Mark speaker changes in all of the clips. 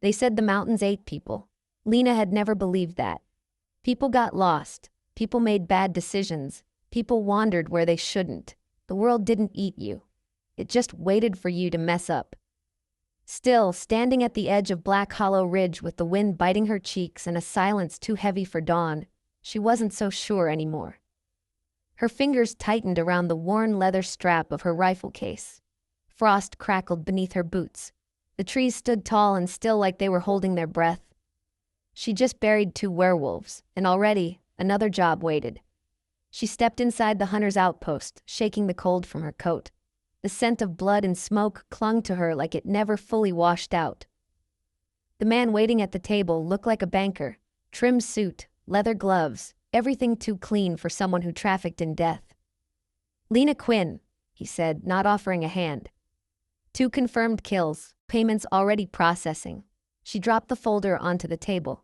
Speaker 1: They said the mountains ate people. Lena had never believed that. People got lost. People made bad decisions. People wandered where they shouldn't. The world didn't eat you. It just waited for you to mess up. Still, standing at the edge of Black Hollow Ridge with the wind biting her cheeks and a silence too heavy for dawn, she wasn't so sure anymore. Her fingers tightened around the worn leather strap of her rifle case. Frost crackled beneath her boots. The trees stood tall and still like they were holding their breath. She just buried 2 werewolves, and already, another job waited. She stepped inside the hunter's outpost, shaking the cold from her coat. The scent of blood and smoke clung to her like it never fully washed out. The man waiting at the table looked like a banker. Trim suit, leather gloves, everything too clean for someone who trafficked in death. "Lena Quinn," he said, not offering a hand. 2 confirmed kills, payments already processing. She dropped the folder onto the table.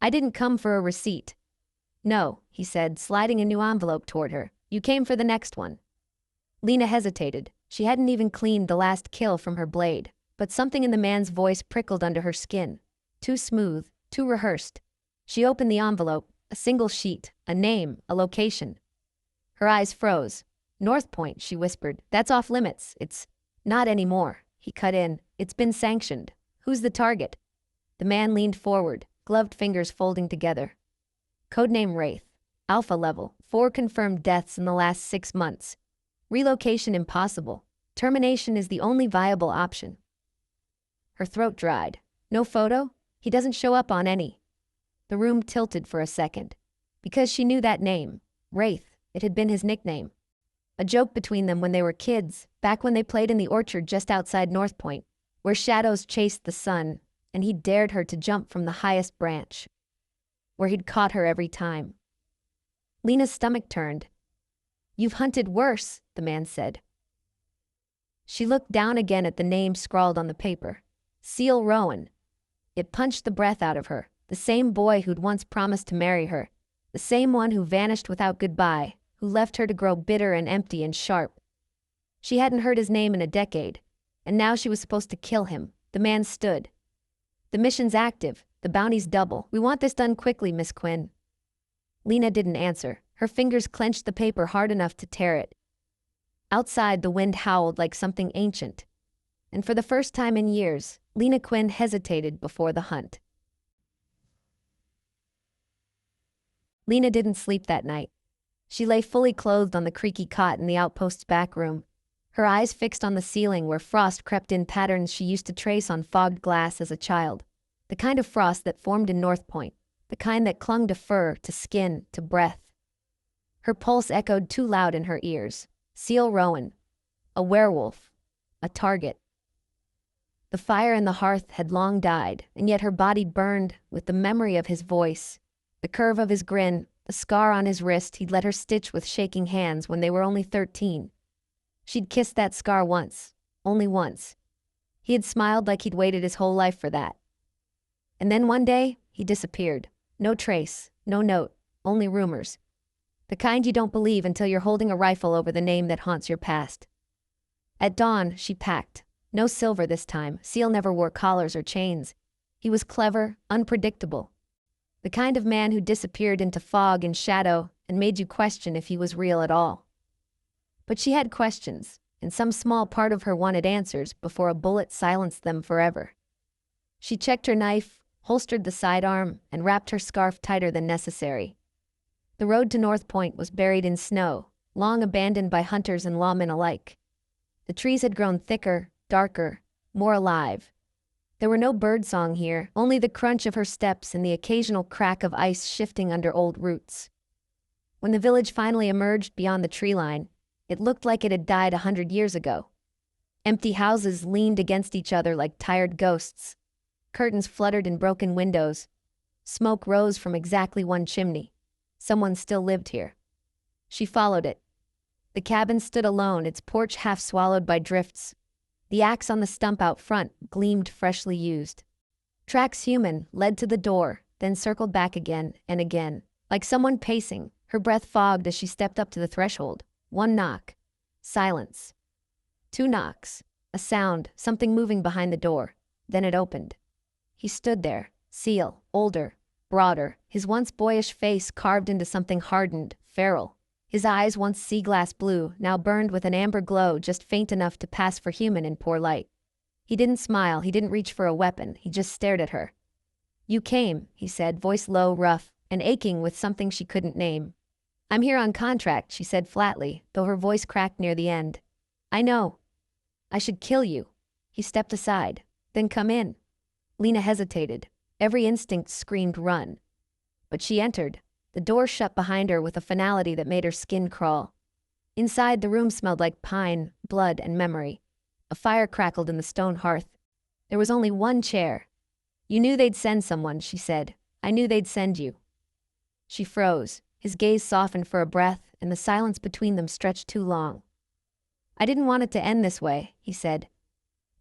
Speaker 1: "I didn't come for a receipt." "No," he said, sliding a new envelope toward her. "You came for the next one." Lena hesitated. She hadn't even cleaned the last kill from her blade, but something in the man's voice prickled under her skin. Too smooth, too rehearsed. She opened the envelope, a single sheet, a name, a location. Her eyes froze. "North Point," she whispered. "That's off limits. It's not anymore," he cut in. "It's been sanctioned. Who's the target?" The man leaned forward, gloved fingers folding together. "Codename Wraith. Alpha level. 4 confirmed deaths in the last 6 months. Relocation impossible. Termination is the only viable option." Her throat dried. "No photo? He doesn't show up on any." The room tilted for a second. Because she knew that name. Wraith. It had been his nickname. A joke between them when they were kids, back when they played in the orchard just outside North Point, where shadows chased the sun, and he dared her to jump from the highest branch. Where he'd caught her every time. Lena's stomach turned. "You've hunted worse," the man said. She looked down again at the name scrawled on the paper. Seal Rowan. It punched the breath out of her. The same boy who'd once promised to marry her. The same one who vanished without goodbye, who left her to grow bitter and empty and sharp. She hadn't heard his name in a decade, and now she was supposed to kill him. The man stood. "The mission's active. The bounty's double. We want this done quickly, Miss Quinn." Lena didn't answer. Her fingers clenched the paper hard enough to tear it. Outside, the wind howled like something ancient. And for the first time in years, Lena Quinn hesitated before the hunt. Lena didn't sleep that night. She lay fully clothed on the creaky cot in the outpost's back room, her eyes fixed on the ceiling where frost crept in patterns she used to trace on fogged glass as a child. The kind of frost that formed in North Point, the kind that clung to fur, to skin, to breath. Her pulse echoed too loud in her ears. Seal Rowan. A werewolf. A target. The fire in the hearth had long died, and yet her body burned with the memory of his voice, the curve of his grin, the scar on his wrist he'd let her stitch with shaking hands when they were only 13. She'd kissed that scar once, only once. He had smiled like he'd waited his whole life for that. And then one day, he disappeared. No trace, no note, only rumors. The kind you don't believe until you're holding a rifle over the name that haunts your past. At dawn, she packed. No silver this time. Seal never wore collars or chains. He was clever, unpredictable. The kind of man who disappeared into fog and shadow and made you question if he was real at all. But she had questions, and some small part of her wanted answers before a bullet silenced them forever. She checked her knife, holstered the sidearm, and wrapped her scarf tighter than necessary. The road to North Point was buried in snow, long abandoned by hunters and lawmen alike. The trees had grown thicker, darker, more alive. There were no birdsong here, only the crunch of her steps and the occasional crack of ice shifting under old roots. When the village finally emerged beyond the tree line, it looked like it had died 100 years ago. Empty houses leaned against each other like tired ghosts. Curtains fluttered in broken windows. Smoke rose from exactly one chimney. Someone still lived here. She followed it. The cabin stood alone, its porch half swallowed by drifts. The axe on the stump out front gleamed freshly used. Tracks human led to the door, then circled back again and again, like someone pacing, her breath fogged as she stepped up to the threshold. One knock. Silence. 2 knocks. A sound, something moving behind the door. Then it opened. He stood there, Seal, older, broader, his once boyish face carved into something hardened, feral. His eyes, once sea glass blue, now burned with an amber glow just faint enough to pass for human in poor light. He didn't smile, he didn't reach for a weapon, he just stared at her. "You came," he said, voice low, rough, and aching with something she couldn't name. "I'm here on contract," she said flatly, though her voice cracked near the end. "I know. I should kill you." He stepped aside. "Then come in." Lena hesitated. Every instinct screamed run. But she entered. The door shut behind her with a finality that made her skin crawl. Inside, the room smelled like pine, blood, and memory. A fire crackled in the stone hearth. There was only one chair. "You knew they'd send someone," she said. "I knew they'd send you." She froze. His gaze softened for a breath, and the silence between them stretched too long. "I didn't want it to end this way," he said.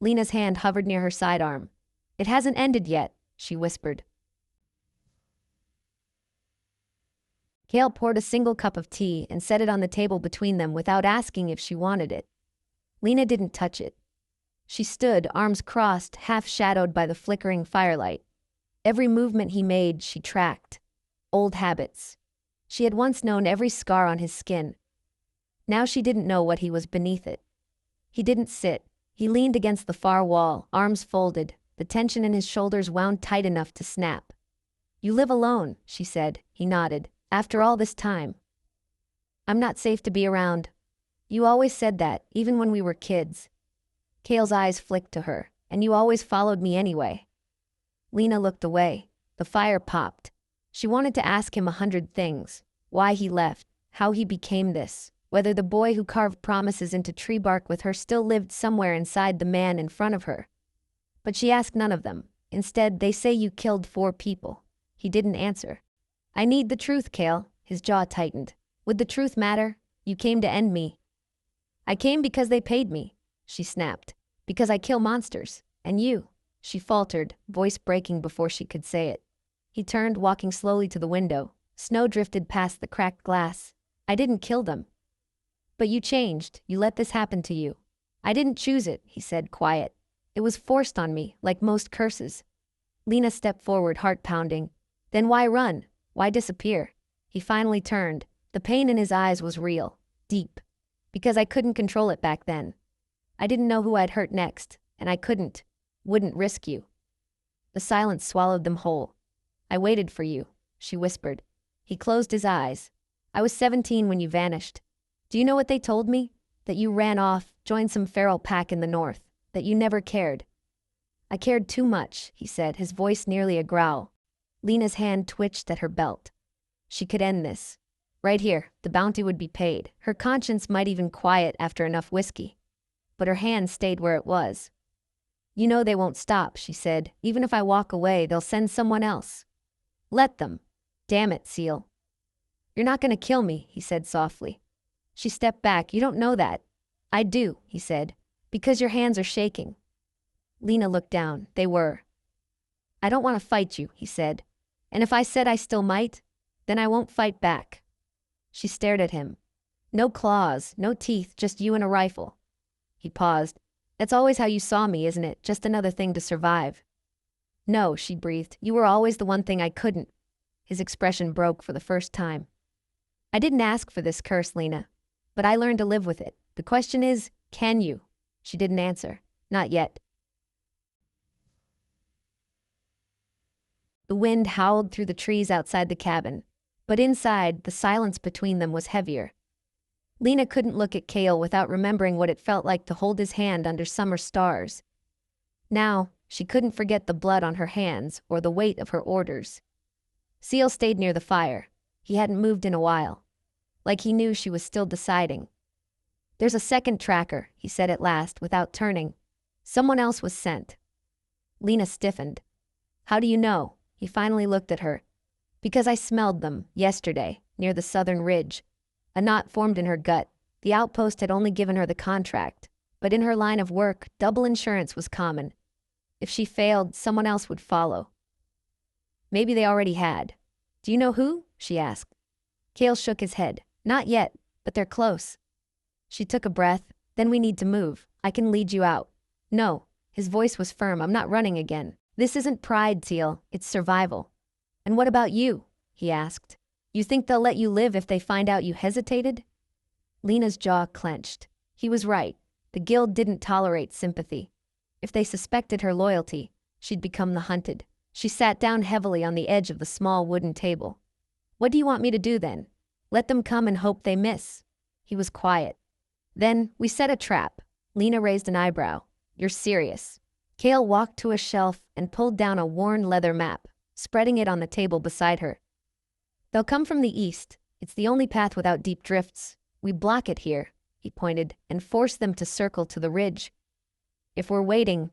Speaker 1: Lena's hand hovered near her sidearm. "It hasn't ended yet," she whispered. Cale poured a single cup of tea and set it on the table between them without asking if she wanted it. Lena didn't touch it. She stood, arms crossed, half shadowed by the flickering firelight. Every movement he made, she tracked. Old habits. She had once known every scar on his skin. Now she didn't know what he was beneath it. He didn't sit. He leaned against the far wall, arms folded, the tension in his shoulders wound tight enough to snap. "You live alone," she said. He nodded. "After all this time." "I'm not safe to be around." "You always said that, even when we were kids." Cale's eyes flicked to her. "And you always followed me anyway." Lena looked away. The fire popped. She wanted to ask him 100 things. Why he left, how he became this, whether the boy who carved promises into tree bark with her still lived somewhere inside the man in front of her. But she asked none of them. Instead, "They say you killed 4 people. He didn't answer. "I need the truth, Cale." His jaw tightened. "Would the truth matter? You came to end me." "I came because they paid me," she snapped. "Because I kill monsters. And you." She faltered, voice breaking before she could say it. He turned, walking slowly to the window. Snow drifted past the cracked glass. "I didn't kill them." "But you changed. You let this happen to you." "I didn't choose it," he said, quiet. "It was forced on me, like most curses." Lena stepped forward, heart pounding. "Then why run? Why disappear?" He finally turned. The pain in his eyes was real, deep. "Because I couldn't control it back then. I didn't know who I'd hurt next, and I wouldn't risk you." The silence swallowed them whole. "I waited for you," she whispered. He closed his eyes. "I was 17 when you vanished. Do you know what they told me? That you ran off, joined some feral pack in the north, that you never cared." "I cared too much," he said, his voice nearly a growl. Lena's hand twitched at her belt. She could end this. Right here, the bounty would be paid. Her conscience might even quiet after enough whiskey. But her hand stayed where it was. "You know they won't stop," she said. "Even if I walk away, they'll send someone else." "Let them." "Damn it, Seal." "You're not gonna kill me," he said softly. She stepped back. "You don't know that." "I do," he said. "Because your hands are shaking." Lena looked down. They were. "I don't want to fight you," he said. "And if I said I still might, then I won't fight back." She stared at him. "No claws, no teeth, just you and a rifle." He paused. "That's always how you saw me, isn't it? Just another thing to survive." "No," she breathed. "You were always the one thing I couldn't." His expression broke for the first time. "I didn't ask for this curse, Lena. But I learned to live with it. The question is, can you?" She didn't answer. "Not yet." The wind howled through the trees outside the cabin, but inside, the silence between them was heavier. Lena couldn't look at Cale without remembering what it felt like to hold his hand under summer stars. Now, she couldn't forget the blood on her hands or the weight of her orders. Seal stayed near the fire. He hadn't moved in a while. Like he knew she was still deciding. "There's a second tracker," he said at last, without turning. "Someone else was sent." Lena stiffened. "How do you know?" He finally looked at her. "Because I smelled them, yesterday, near the southern ridge." A knot formed in her gut. The outpost had only given her the contract, but in her line of work, double insurance was common. If she failed, someone else would follow. Maybe they already had. "Do you know who?" she asked. Cale shook his head. "Not yet, but they're close." She took a breath. "Then we need to move. I can lead you out." "No." His voice was firm. "I'm not running again. This isn't pride, Teal, it's survival. And what about you? He asked. You think they'll let you live if they find out you hesitated? Lena's jaw clenched. He was right. The guild didn't tolerate sympathy. If they suspected her loyalty, she'd become the hunted. She sat down heavily on the edge of the small wooden table. What do you want me to do then? Let them come and hope they miss. He was quiet. Then, we set a trap. Lena raised an eyebrow. You're serious. Kale walked to a shelf and pulled down a worn leather map, spreading it on the table beside her. They'll come from the east. It's the only path without deep drifts. We block it here, he pointed, and force them to circle to the ridge. If we're waiting,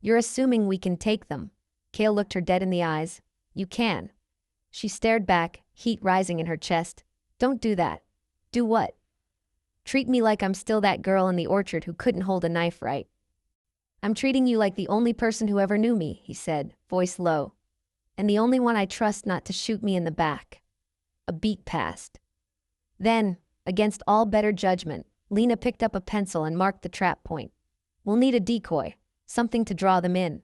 Speaker 1: you're assuming we can take them. Kale looked her dead in the eyes. You can. She stared back, heat rising in her chest. Don't do that. Do what? Treat me like I'm still that girl in the orchard who couldn't hold a knife right. I'm treating you like the only person who ever knew me, he said, voice low. And the only one I trust not to shoot me in the back. A beat passed. Then, against all better judgment, Lena picked up a pencil and marked the trap point. We'll need a decoy, something to draw them in.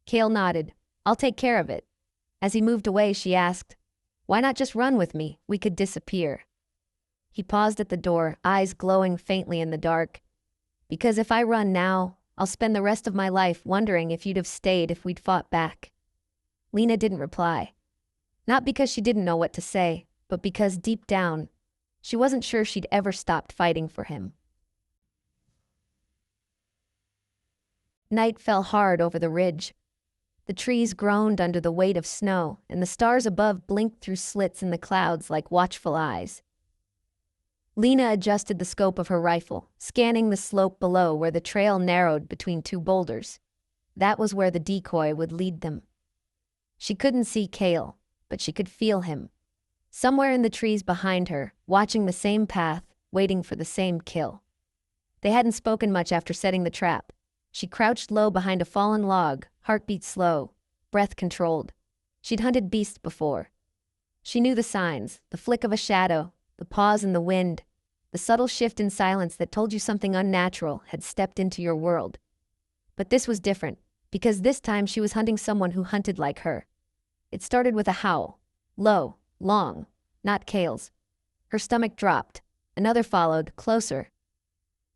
Speaker 1: Kale nodded. I'll take care of it. As he moved away, she asked, why not just run with me? We could disappear. He paused at the door, eyes glowing faintly in the dark. Because if I run now, I'll spend the rest of my life wondering if you'd have stayed if we'd fought back. Lena didn't reply. Not because she didn't know what to say, but because deep down, she wasn't sure she'd ever stopped fighting for him. Night fell hard over the ridge. The trees groaned under the weight of snow, and the stars above blinked through slits in the clouds like watchful eyes. Lena adjusted the scope of her rifle, scanning the slope below where the trail narrowed between two boulders. That was where the decoy would lead them. She couldn't see Kale, but she could feel him. Somewhere in the trees behind her, watching the same path, waiting for the same kill. They hadn't spoken much after setting the trap. She crouched low behind a fallen log, heartbeat slow, breath controlled. She'd hunted beasts before. She knew the signs, the flick of a shadow, the pause in the wind, the subtle shift in silence that told you something unnatural had stepped into your world. But this was different, because this time she was hunting someone who hunted like her. It started with a howl. Low, long, not Kale's. Her stomach dropped. Another followed, closer.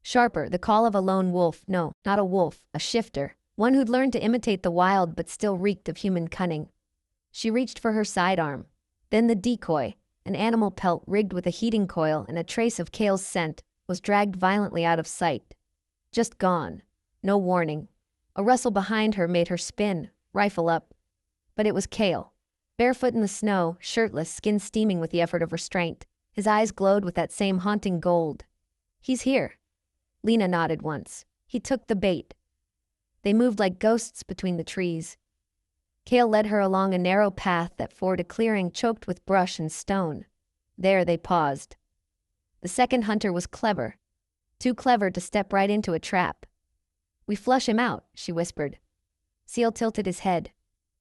Speaker 1: Sharper, the call of a lone wolf. No, not a wolf, a shifter. One who'd learned to imitate the wild but still reeked of human cunning. She reached for her sidearm. Then the decoy, an animal pelt rigged with a heating coil and a trace of Kale's scent, was dragged violently out of sight. Just gone. No warning. A rustle behind her made her spin, rifle up. But it was Kale. Barefoot in the snow, shirtless, skin steaming with the effort of restraint. His eyes glowed with that same haunting gold. He's here. Lena nodded once. He took the bait. They moved like ghosts between the trees. Kale led her along a narrow path that forward a clearing choked with brush and stone. There they paused. The second hunter was clever. Too clever to step right into a trap. We flush him out, she whispered. Seal tilted his head.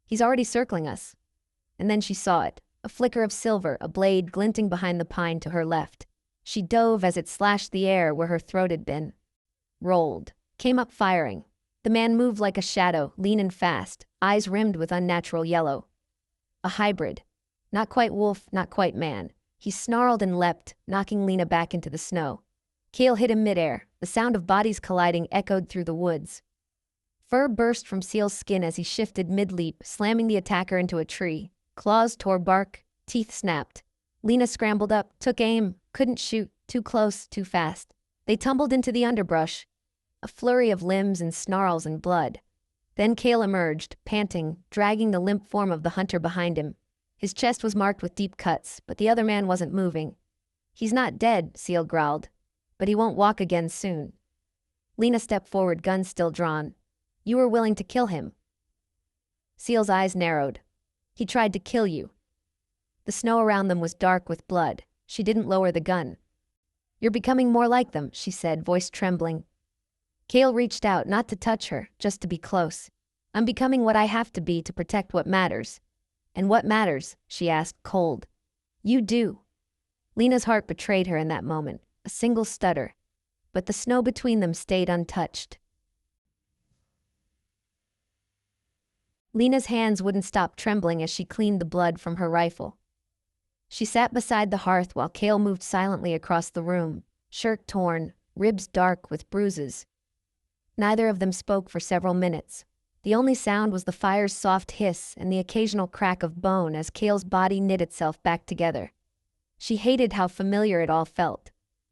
Speaker 1: He's already circling us. And then she saw it. A flicker of silver, a blade glinting behind the pine to her left. She dove as it slashed the air where her throat had been. Rolled. Came up firing. The man moved like a shadow, lean and fast, eyes rimmed with unnatural yellow. A hybrid. Not quite wolf, not quite man. He snarled and leapt, knocking Lena back into the snow. Kale hit him midair. The sound of bodies colliding echoed through the woods. Fur burst from Seal's skin as he shifted mid-leap, slamming the attacker into a tree. Claws tore bark, teeth snapped. Lena scrambled up, took aim, couldn't shoot, too close, too fast. They tumbled into the underbrush. A flurry of limbs and snarls and blood. Then Kale emerged, panting, dragging the limp form of the hunter behind him. His chest was marked with deep cuts, but the other man wasn't moving. He's not dead, Seal growled. But he won't walk again soon. Lena stepped forward, gun still drawn. You were willing to kill him. Seal's eyes narrowed. He tried to kill you. The snow around them was dark with blood. She didn't lower the gun. You're becoming more like them, she said, voice trembling. Kale reached out, not to touch her, just to be close. I'm becoming what I have to be to protect what matters. And what matters? She asked, cold. You do. Lena's heart betrayed her in that moment, a single stutter. But the snow between them stayed untouched. Lena's hands wouldn't stop trembling as she cleaned the blood from her rifle. She sat beside the hearth while Cale moved silently across the room, shirt torn, ribs dark with bruises. Neither of them spoke for several minutes. The only sound was the fire's soft hiss and the occasional crack of bone as Cale's body knit itself back together. She hated how familiar it all felt.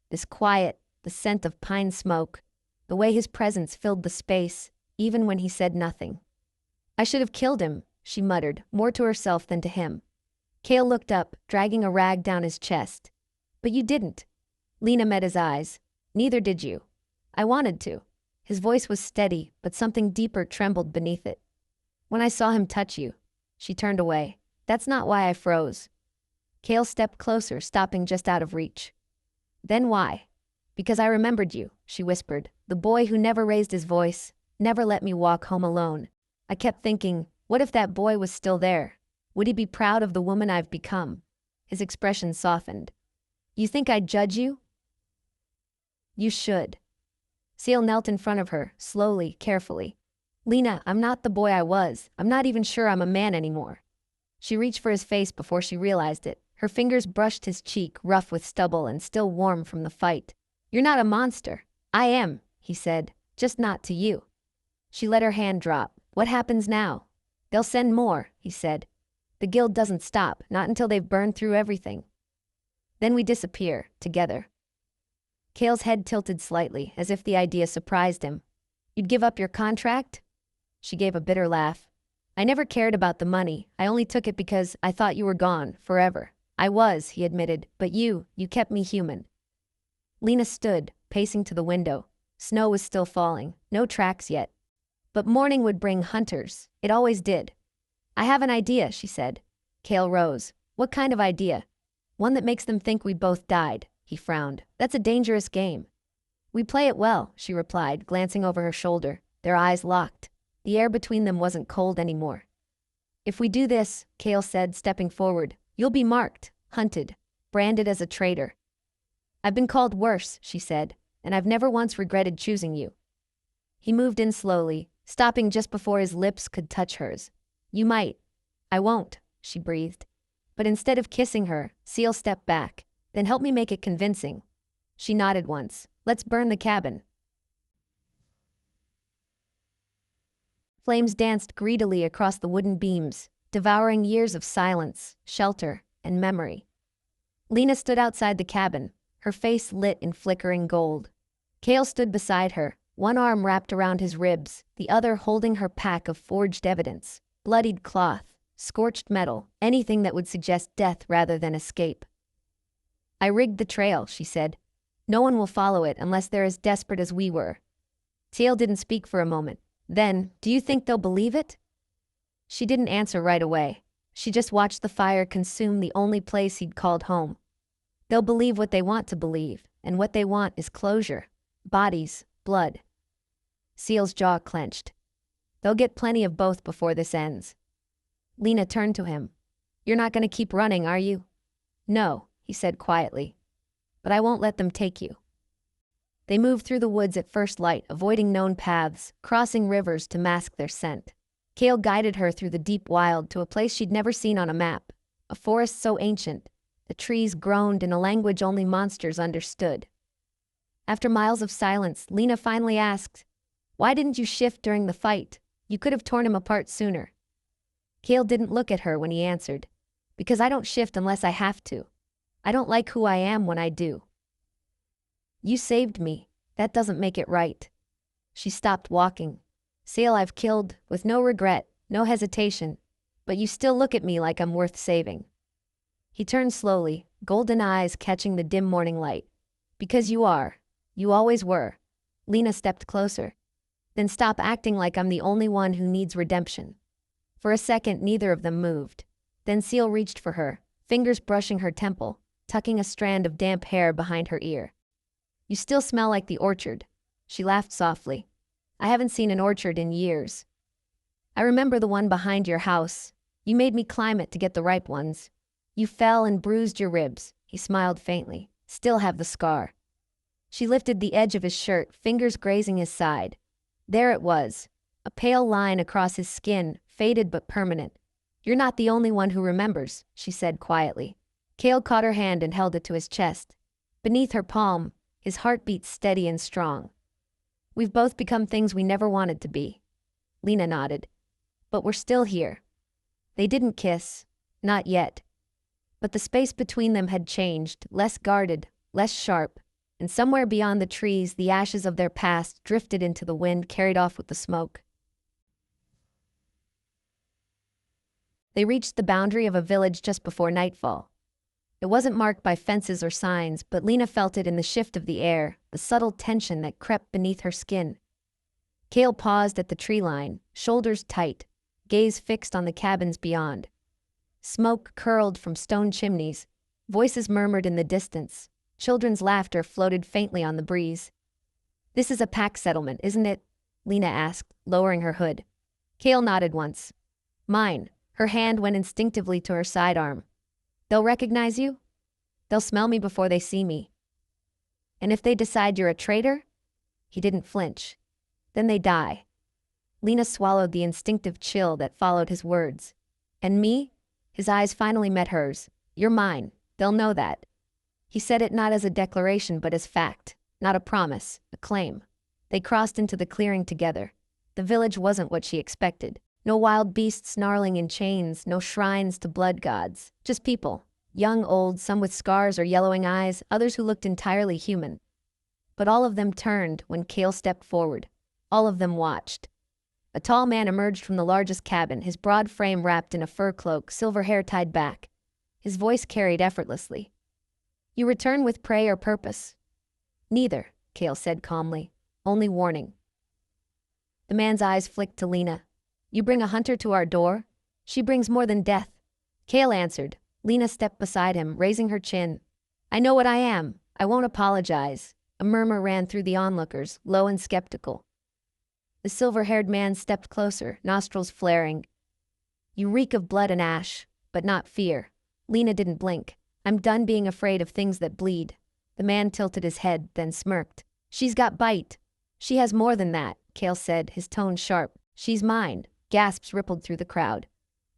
Speaker 1: This quiet, the scent of pine smoke, the way his presence filled the space, even when he said nothing. "I should have killed him," she muttered, more to herself than to him. Cale looked up, dragging a rag down his chest. "But you didn't." Lena met his eyes. "Neither did you." "I wanted to." His voice was steady, but something deeper trembled beneath it. "When I saw him touch you." She turned away. "That's not why I froze." Cale stepped closer, stopping just out of reach. "Then why?" "Because I remembered you," she whispered. "The boy who never raised his voice, never let me walk home alone. I kept thinking, what if that boy was still there? Would he be proud of the woman I've become?" His expression softened. "You think I'd judge you?" "You should." Seal knelt in front of her, slowly, carefully. "Lena, I'm not the boy I was. I'm not even sure I'm a man anymore." She reached for his face before she realized it. Her fingers brushed his cheek, rough with stubble and still warm from the fight. "You're not a monster." "I am," he said, "just not to you." She let her hand drop. "What happens now?" "They'll send more," he said. "The guild doesn't stop, not until they've burned through everything. Then we disappear, together." Cale's head tilted slightly, as if the idea surprised him. "You'd give up your contract?" She gave a bitter laugh. "I never cared about the money. I only took it because I thought you were gone, forever." "I was," he admitted, "but you kept me human." Lena stood, pacing to the window. Snow was still falling, no tracks yet. But morning would bring hunters. It always did. "I have an idea," she said. Cale rose. "What kind of idea?" "One that makes them think we both died." He frowned. "That's a dangerous game." "We play it well," she replied, glancing over her shoulder. Their eyes locked. The air between them wasn't cold anymore. "If we do this," Cale said, stepping forward, "you'll be marked, hunted, branded as a traitor." "I've been called worse," she said, "and I've never once regretted choosing you." He moved in slowly, stopping just before his lips could touch hers. "You might." "I won't," she breathed. But instead of kissing her, Seal stepped back. "Then help me make it convincing." She nodded once. "Let's burn the cabin." Flames danced greedily across the wooden beams, devouring years of silence, shelter, and memory. Lena stood outside the cabin, her face lit in flickering gold. Cale stood beside her, one arm wrapped around his ribs, the other holding her pack of forged evidence, bloodied cloth, scorched metal, anything that would suggest death rather than escape. "I rigged the trail," she said. "No one will follow it unless they're as desperate as we were." Seal didn't speak for a moment. Then, "Do you think they'll believe it?" She didn't answer right away. She just watched the fire consume the only place he'd called home. "They'll believe what they want to believe, and what they want is closure. Bodies, blood." Seal's jaw clenched. "They'll get plenty of both before this ends." Lena turned to him. "You're not going to keep running, are you?" "No," he said quietly. "But I won't let them take you." They moved through the woods at first light, avoiding known paths, crossing rivers to mask their scent. Cale guided her through the deep wild to a place she'd never seen on a map, a forest so ancient, the trees groaned in a language only monsters understood. After miles of silence, Lena finally asked, "Why didn't you shift during the fight? You could have torn him apart sooner." Cale didn't look at her when he answered, "Because I don't shift unless I have to. I don't like who I am when I do." "You saved me. That doesn't make it right." She stopped walking. "Seal I've killed, with no regret, no hesitation, but you still look at me like I'm worth saving." He turned slowly, golden eyes catching the dim morning light. "Because you are. You always were." Lena stepped closer. "Then stop acting like I'm the only one who needs redemption." For a second, neither of them moved. Then Seal reached for her, fingers brushing her temple, tucking a strand of damp hair behind her ear. "You still smell like the orchard." She laughed softly. "I haven't seen an orchard in years." "I remember the one behind your house. You made me climb it to get the ripe ones. You fell and bruised your ribs." He smiled faintly. "Still have the scar." She lifted the edge of his shirt, fingers grazing his side. There it was, a pale line across his skin, faded but permanent. "You're not the only one who remembers," she said quietly. Cale caught her hand and held it to his chest. Beneath her palm, his heart beat steady and strong. "We've both become things we never wanted to be." Lena nodded. "But we're still here." They didn't kiss. Not yet. But the space between them had changed, less guarded, less sharp, and somewhere beyond the trees, the ashes of their past drifted into the wind, carried off with the smoke. They reached the boundary of a village just before nightfall. It wasn't marked by fences or signs, but Lena felt it in the shift of the air, the subtle tension that crept beneath her skin. Cale paused at the tree line, shoulders tight, gaze fixed on the cabins beyond. Smoke curled from stone chimneys, voices murmured in the distance, children's laughter floated faintly on the breeze. "This is a pack settlement, isn't it?" Lena asked, lowering her hood. Cale nodded once. "Mine." Her hand went instinctively to her sidearm. "They'll recognize you? They'll smell me before they see me. And if they decide you're a traitor?" He didn't flinch. "Then they die." Lena swallowed the instinctive chill that followed his words. "And me?" His eyes finally met hers. "You're mine. They'll know that." He said it not as a declaration but as fact, not a promise, a claim. They crossed into the clearing together. The village wasn't what she expected. No wild beasts snarling in chains, no shrines to blood gods. Just people. Young, old, some with scars or yellowing eyes, others who looked entirely human. But all of them turned when Cale stepped forward. All of them watched. A tall man emerged from the largest cabin, his broad frame wrapped in a fur cloak, silver hair tied back. His voice carried effortlessly. "You return with prey or purpose?" "Neither," Cale said calmly. "Only warning." The man's eyes flicked to Lena. "You bring a hunter to our door?" "She brings more than death." Cale answered. Lena stepped beside him, raising her chin. "I know what I am. I won't apologize." A murmur ran through the onlookers, low and skeptical. The silver-haired man stepped closer, nostrils flaring. "You reek of blood and ash, but not fear." Lena didn't blink. "I'm done being afraid of things that bleed." The man tilted his head, then smirked. "She's got bite." "She has more than that," Cale said, his tone sharp. "She's mine." Gasps rippled through the crowd.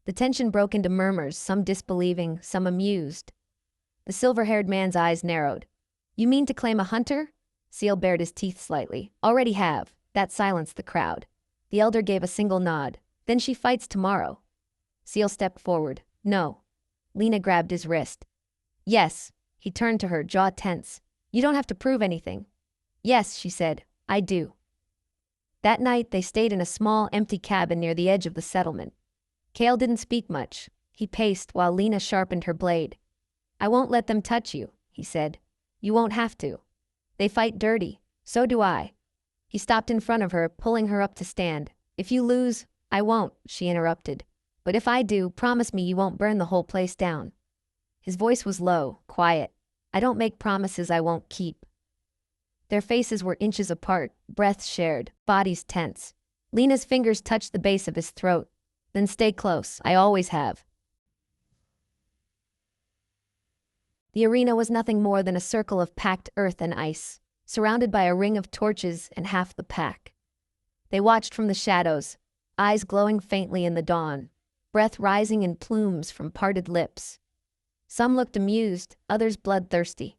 Speaker 1: The tension broke into murmurs, some disbelieving, some amused. The silver-haired man's eyes narrowed. "You mean to claim a hunter?" Seal bared his teeth slightly. "Already have." That silenced the crowd. The elder gave a single nod. "Then she fights tomorrow." Seal stepped forward. "No." Lena grabbed his wrist. "Yes." He turned to her, jaw tense. "You don't have to prove anything." "Yes," she said. "I do." That night they stayed in a small, empty cabin near the edge of the settlement. Cale didn't speak much. He paced while Lena sharpened her blade. "I won't let them touch you," he said. "You won't have to. They fight dirty. So do I." He stopped in front of her, pulling her up to stand. "If you lose—" "I won't," she interrupted. "But if I do, promise me you won't burn the whole place down." His voice was low, quiet. "I don't make promises I won't keep." Their faces were inches apart, breaths shared, bodies tense. Lena's fingers touched the base of his throat. "Then stay close. I always have." The arena was nothing more than a circle of packed earth and ice, surrounded by a ring of torches and half the pack. They watched from the shadows, eyes glowing faintly in the dawn, breath rising in plumes from parted lips. Some looked amused, others bloodthirsty.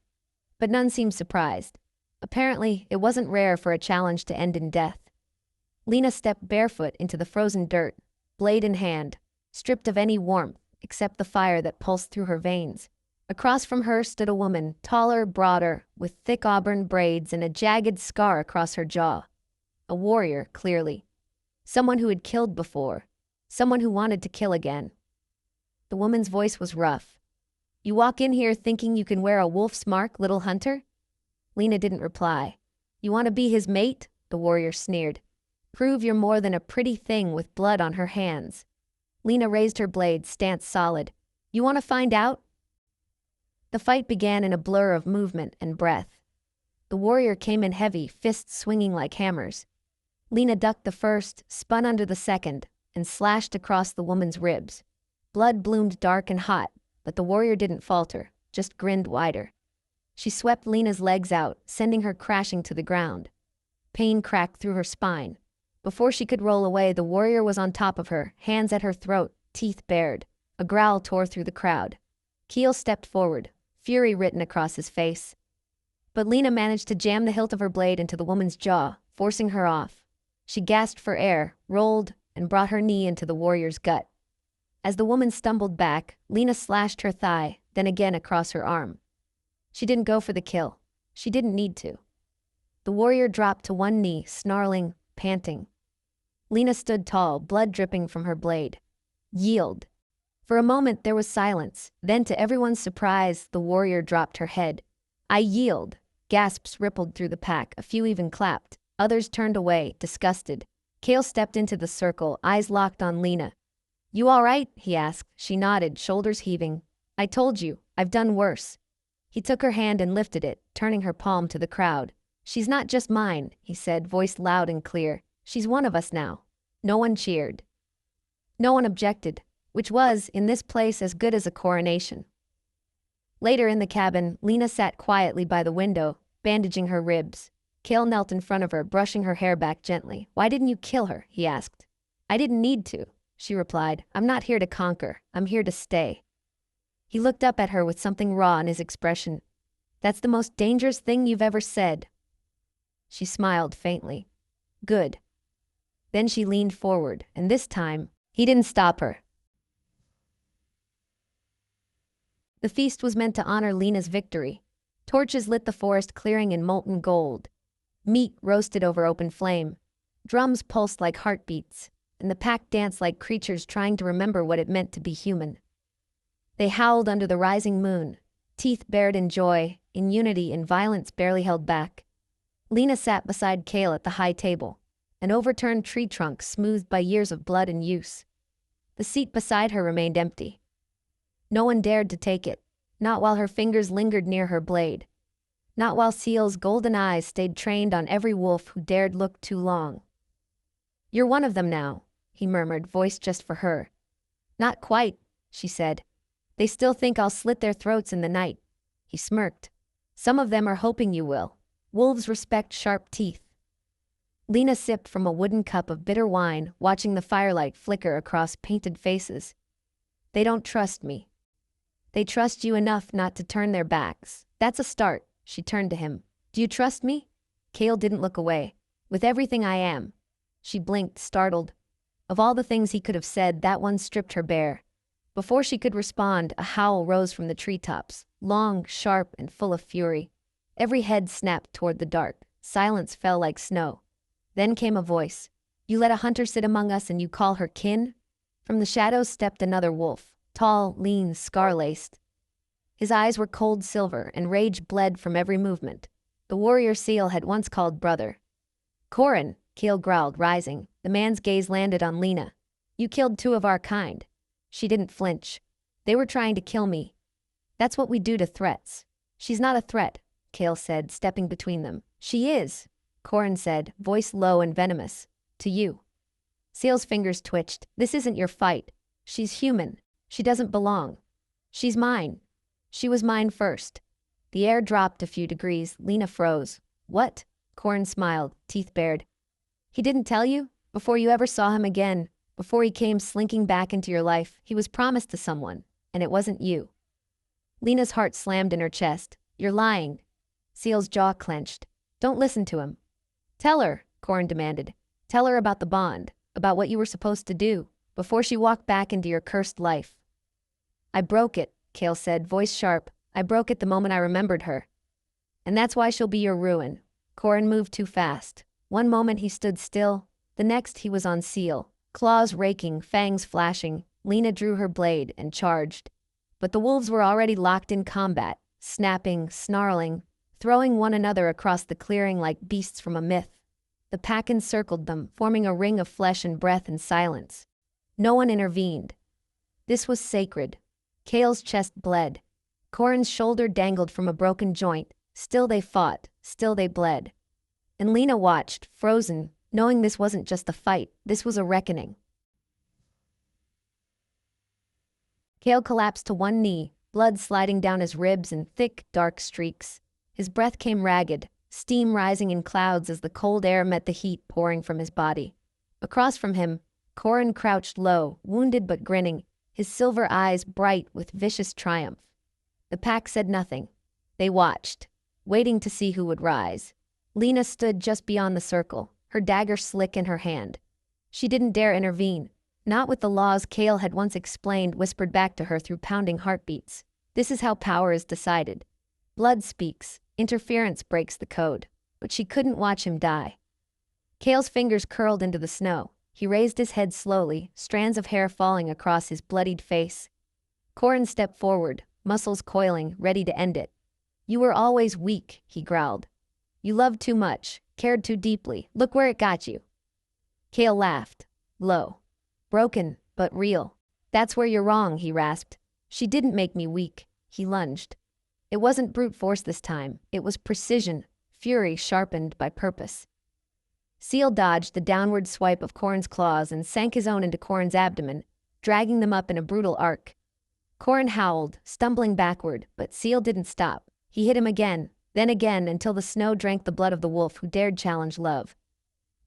Speaker 1: But none seemed surprised. Apparently, it wasn't rare for a challenge to end in death. Lena stepped barefoot into the frozen dirt, blade in hand, stripped of any warmth except the fire that pulsed through her veins. Across from her stood a woman, taller, broader, with thick auburn braids and a jagged scar across her jaw. A warrior, clearly. Someone who had killed before. Someone who wanted to kill again. The woman's voice was rough. "You walk in here thinking you can wear a wolf's mark, little hunter?" Lena didn't reply. "You want to be his mate?" the warrior sneered. "Prove you're more than a pretty thing with blood on her hands." Lena raised her blade, stance solid. "You want to find out?" The fight began in a blur of movement and breath. The warrior came in heavy, fists swinging like hammers. Lena ducked the first, spun under the second, and slashed across the woman's ribs. Blood bloomed dark and hot, but the warrior didn't falter, just grinned wider. She swept Lena's legs out, sending her crashing to the ground. Pain cracked through her spine, Before she could roll away, the warrior was on top of her, hands at her throat, teeth bared. A growl tore through the crowd. Keel stepped forward, fury written across his face. But Lena managed to jam the hilt of her blade into the woman's jaw, forcing her off. She gasped for air, rolled, and brought her knee into the warrior's gut. As the woman stumbled back, Lena slashed her thigh, then again across her arm. She didn't go for the kill. She didn't need to. The warrior dropped to one knee, snarling, panting. Lena stood tall, blood dripping from her blade. Yield. For a moment there was silence, then to everyone's surprise, the warrior dropped her head. I yield. Gasps rippled through the pack, a few even clapped. Others turned away, disgusted. Kale stepped into the circle, eyes locked on Lena. You all right? He asked. She nodded, shoulders heaving. I told you, I've done worse. He took her hand and lifted it, turning her palm to the crowd. She's not just mine, he said, voice loud and clear. She's one of us now. No one cheered. No one objected, which was, in this place, as good as a coronation. Later in the cabin, Lena sat quietly by the window, bandaging her ribs. Kale knelt in front of her, brushing her hair back gently. Why didn't you kill her? He asked. I didn't need to, she replied. I'm not here to conquer. I'm here to stay. He looked up at her with something raw in his expression. That's the most dangerous thing you've ever said. She smiled faintly. Good. Then she leaned forward, and this time, he didn't stop her. The feast was meant to honor Lena's victory. Torches lit the forest clearing in molten gold. Meat roasted over open flame. Drums pulsed like heartbeats, and the pack danced like creatures trying to remember what it meant to be human. They howled under the rising moon, teeth bared in joy, in unity, in violence barely held back. Lena sat beside Kale at the high table, an overturned tree trunk smoothed by years of blood and use. The seat beside her remained empty. No one dared to take it, not while her fingers lingered near her blade, not while Seal's golden eyes stayed trained on every wolf who dared look too long. You're one of them now, he murmured, voice just for her. Not quite, she said. They still think I'll slit their throats in the night. He smirked. Some of them are hoping you will. Wolves respect sharp teeth. Lena sipped from a wooden cup of bitter wine, watching the firelight flicker across painted faces. They don't trust me. They trust you enough not to turn their backs. That's a start. She turned to him. Do you trust me? Kale didn't look away. With everything I am. She blinked, startled. Of all the things he could have said, that one stripped her bare. Before she could respond, a howl rose from the treetops, long, sharp, and full of fury. Every head snapped toward the dark. Silence fell like snow. Then came a voice. You let a hunter sit among us and you call her kin? From the shadows stepped another wolf, tall, lean, scar-laced. His eyes were cold silver, and rage bled from every movement. The warrior Seal had once called brother. Corin, Kale growled, rising. The man's gaze landed on Lena. You killed 2 of our kind. She didn't flinch. They were trying to kill me. That's what we do to threats. She's not a threat, Kale said, stepping between them. She is, Corin said, voice low and venomous. To you. Seal's fingers twitched. This isn't your fight. She's human. She doesn't belong. She's mine. She was mine first. The air dropped a few degrees. Lena froze. What? Corin smiled, teeth bared. He didn't tell you? Before you ever saw him again, before he came slinking back into your life, he was promised to someone, and it wasn't you. Lena's heart slammed in her chest. You're lying. Seal's jaw clenched. Don't listen to him. Tell her, Corin demanded. Tell her about the bond, about what you were supposed to do, before she walked back into your cursed life. I broke it, Kale said, voice sharp. I broke it the moment I remembered her. And that's why she'll be your ruin. Corin moved too fast. One moment he stood still, the next he was on Seal, claws raking, fangs flashing. Lena drew her blade and charged. But the wolves were already locked in combat, snapping, snarling, throwing one another across the clearing like beasts from a myth. The pack encircled them, forming a ring of flesh and breath and silence. No one intervened. This was sacred. Kale's chest bled. Corin's shoulder dangled from a broken joint. Still they fought, still they bled. And Lena watched, frozen, knowing this wasn't just a fight, this was a reckoning. Kale collapsed to one knee, blood sliding down his ribs in thick, dark streaks. His breath came ragged, steam rising in clouds as the cold air met the heat pouring from his body. Across from him, Corin crouched low, wounded but grinning, his silver eyes bright with vicious triumph. The pack said nothing. They watched, waiting to see who would rise. Lena stood just beyond the circle, her dagger slick in her hand. She didn't dare intervene, not with the laws Cale had once explained whispered back to her through pounding heartbeats. This is how power is decided. Blood speaks, interference breaks the code, but she couldn't watch him die. Cale's fingers curled into the snow. He raised his head slowly, strands of hair falling across his bloodied face. Corin stepped forward, muscles coiling, ready to end it. "You were always weak," he growled. "You loved too much, cared too deeply. Look where it got you." Cale laughed, low. "Broken, but real. That's where you're wrong," he rasped. "She didn't make me weak." He lunged. It wasn't brute force this time. It was precision, fury sharpened by purpose. Seal dodged the downward swipe of Corin's claws and sank his own into Corin's abdomen, dragging them up in a brutal arc. Corin howled, stumbling backward, but Seal didn't stop. He hit him again, then again, until the snow drank the blood of the wolf who dared challenge love.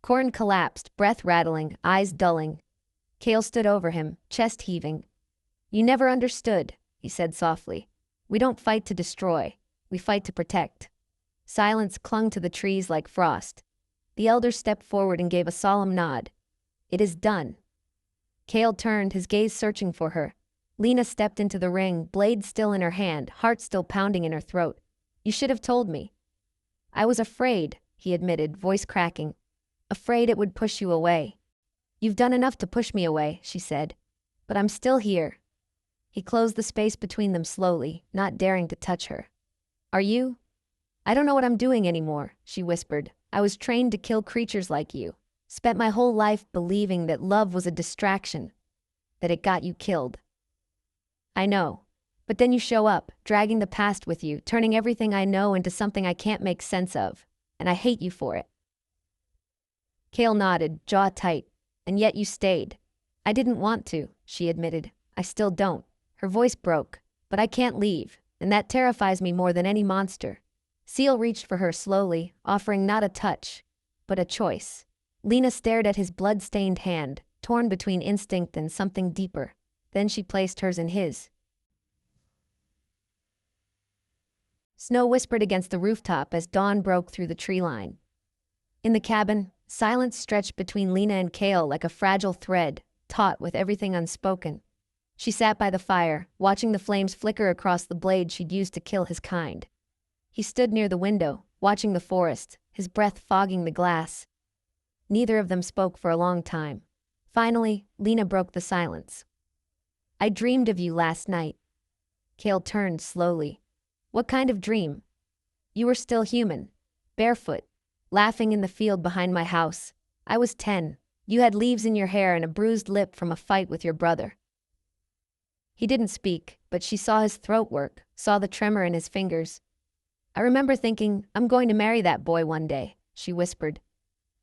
Speaker 1: Corin collapsed, breath rattling, eyes dulling. Cale stood over him, chest heaving. "You never understood," he said softly. "We don't fight to destroy. We fight to protect." Silence clung to the trees like frost. The elder stepped forward and gave a solemn nod. "It is done." Cale turned, his gaze searching for her. Lena stepped into the ring, blade still in her hand, heart still pounding in her throat. "You should have told me." "I was afraid," he admitted, voice cracking. "Afraid it would push you away." "You've done enough to push me away," she said. "But I'm still here." He closed the space between them slowly, not daring to touch her. "Are you?" "I don't know what I'm doing anymore," she whispered. "I was trained to kill creatures like you. Spent my whole life believing that love was a distraction, that it got you killed." "I know. But then you show up, dragging the past with you, turning everything I know into something I can't make sense of. And I hate you for it." Cale nodded, jaw tight. "And yet you stayed." "I didn't want to," she admitted. "I still don't." Her voice broke. "But I can't leave, and that terrifies me more than any monster." Seal reached for her slowly, offering not a touch, but a choice. Lena stared at his blood-stained hand, torn between instinct and something deeper. Then she placed hers in his. Snow whispered against the rooftop as dawn broke through the tree line. In the cabin, silence stretched between Lena and Cale like a fragile thread, taut with everything unspoken. She sat by the fire, watching the flames flicker across the blade she'd used to kill his kind. He stood near the window, watching the forest, his breath fogging the glass. Neither of them spoke for a long time. Finally, Lena broke the silence. "I dreamed of you last night." Cale turned slowly. "What kind of dream?" "You were still human, barefoot, laughing in the field behind my house. I was 10. You had leaves in your hair and a bruised lip from a fight with your brother." He didn't speak, but she saw his throat work, saw the tremor in his fingers. "I remember thinking, I'm going to marry that boy one day," she whispered.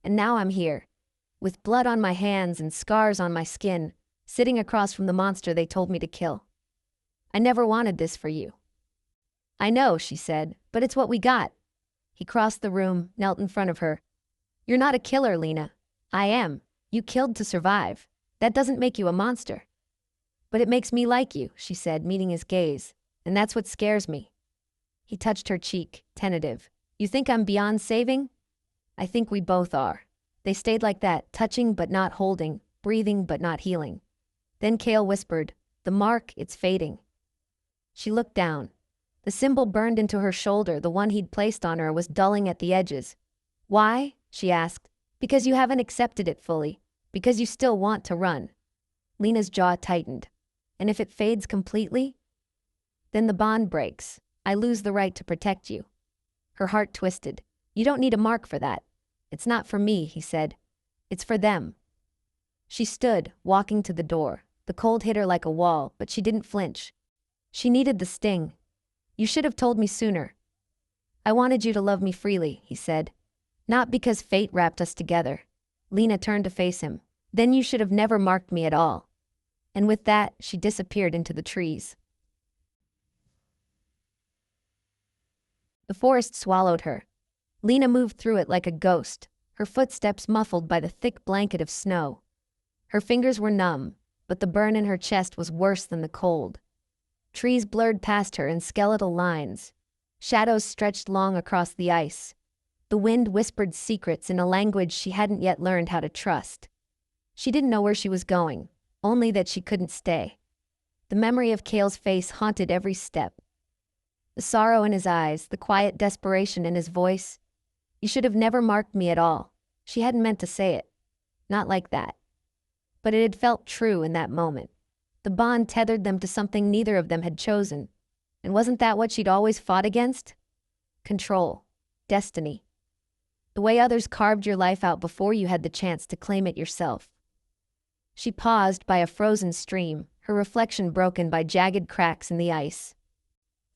Speaker 1: "And now I'm here, with blood on my hands and scars on my skin, sitting across from the monster they told me to kill. I never wanted this for you." "I know," she said, "but it's what we got." He crossed the room, knelt in front of her. "You're not a killer, Lena. I am. You killed to survive. That doesn't make you a monster." "But it makes me like you," she said, meeting his gaze. "And that's what scares me." He touched her cheek, tentative. "You think I'm beyond saving?" "I think we both are." They stayed like that, touching but not holding, breathing but not healing. Then Cale whispered, "The mark, it's fading." She looked down. The symbol burned into her shoulder, the one he'd placed on her, was dulling at the edges. "Why?" she asked. "Because you haven't accepted it fully. Because you still want to run." Lena's jaw tightened. "And if it fades completely?" "Then the bond breaks. I lose the right to protect you." Her heart twisted. "You don't need a mark for that." "It's not for me," he said. "It's for them." She stood, walking to the door. The cold hit her like a wall, but she didn't flinch. She needed the sting. "You should have told me sooner." "I wanted you to love me freely," he said. "Not because fate wrapped us together." Lena turned to face him. "Then you should have never marked me at all." And with that, she disappeared into the trees. The forest swallowed her. Lena moved through it like a ghost, her footsteps muffled by the thick blanket of snow. Her fingers were numb, but the burn in her chest was worse than the cold. Trees blurred past her in skeletal lines. Shadows stretched long across the ice. The wind whispered secrets in a language she hadn't yet learned how to trust. She didn't know where she was going, only that she couldn't stay. The memory of Cale's face haunted every step. The sorrow in his eyes, the quiet desperation in his voice. "You should have never marked me at all." She hadn't meant to say it. Not like that. But it had felt true in that moment. The bond tethered them to something neither of them had chosen. And wasn't that what she'd always fought against? Control. Destiny. The way others carved your life out before you had the chance to claim it yourself. She paused by a frozen stream, her reflection broken by jagged cracks in the ice.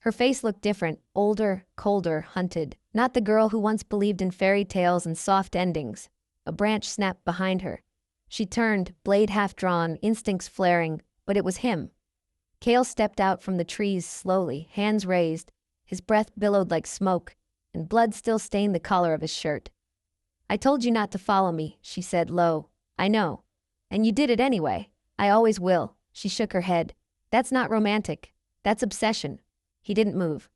Speaker 1: Her face looked different, older, colder, hunted. Not the girl who once believed in fairy tales and soft endings. A branch snapped behind her. She turned, blade half drawn, instincts flaring, but it was him. Cale stepped out from the trees slowly, hands raised. His breath billowed like smoke, and blood still stained the collar of his shirt. "I told you not to follow me," she said low. "I know. And you did it anyway. I always will." She shook her head. "That's not romantic. That's obsession." He didn't move.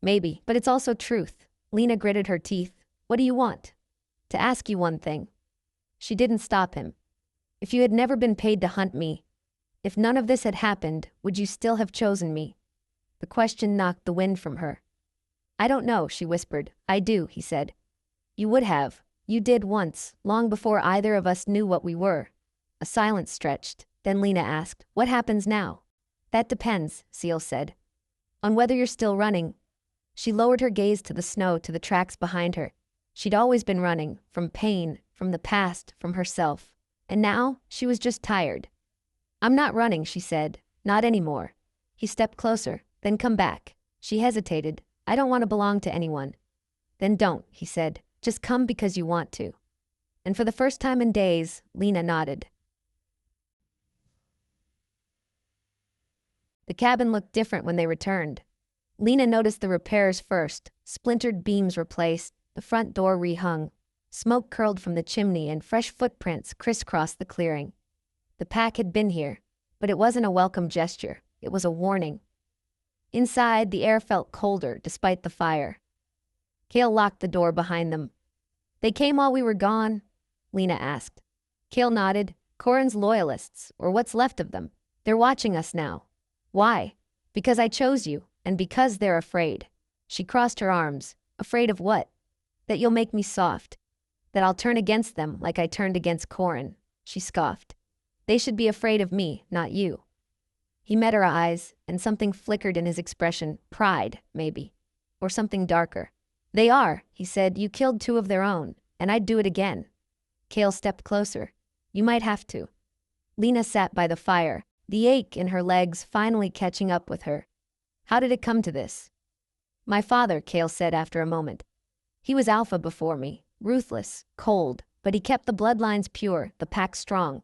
Speaker 1: "Maybe, but it's also truth." Lena gritted her teeth. "What do you want?" "To ask you one thing." She didn't stop him. "If you had never been paid to hunt me, if none of this had happened, would you still have chosen me?" The question knocked the wind from her. "I don't know," she whispered. "I do," he said. "You would have. You did once, long before either of us knew what we were." A silence stretched. Then Lena asked, "What happens now?" "That depends," Seal said. "On whether you're still running." She lowered her gaze to the snow, to the tracks behind her. She'd always been running, from pain, from the past, from herself. And now, she was just tired. "I'm not running," she said. "Not anymore." He stepped closer. "Then come back." She hesitated. "I don't want to belong to anyone." "Then don't," he said. "Just come because you want to." And for the first time in days, Lena nodded. The cabin looked different when they returned. Lena noticed the repairs first. Splintered beams replaced, the front door rehung. Smoke curled from the chimney and fresh footprints crisscrossed the clearing. The pack had been here, but it wasn't a welcome gesture. It was a warning. Inside, the air felt colder despite the fire. Cale locked the door behind them. "They came while we were gone?" Lena asked. Cale nodded. "Corin's loyalists, or what's left of them. They're watching us now." "Why?" "Because I chose you, and because they're afraid." She crossed her arms. "Afraid of what?" "That you'll make me soft. That I'll turn against them like I turned against Corin." She scoffed. "They should be afraid of me, not you." He met her eyes, and something flickered in his expression. Pride, maybe. Or something darker. "They are," he said. "You killed 2 of their own, and I'd do it again." Cale stepped closer. "You might have to." Lena sat by the fire, the ache in her legs finally catching up with her. "How did it come to this?" "My father," Cale said after a moment. "He was alpha before me, ruthless, cold, but he kept the bloodlines pure, the pack strong.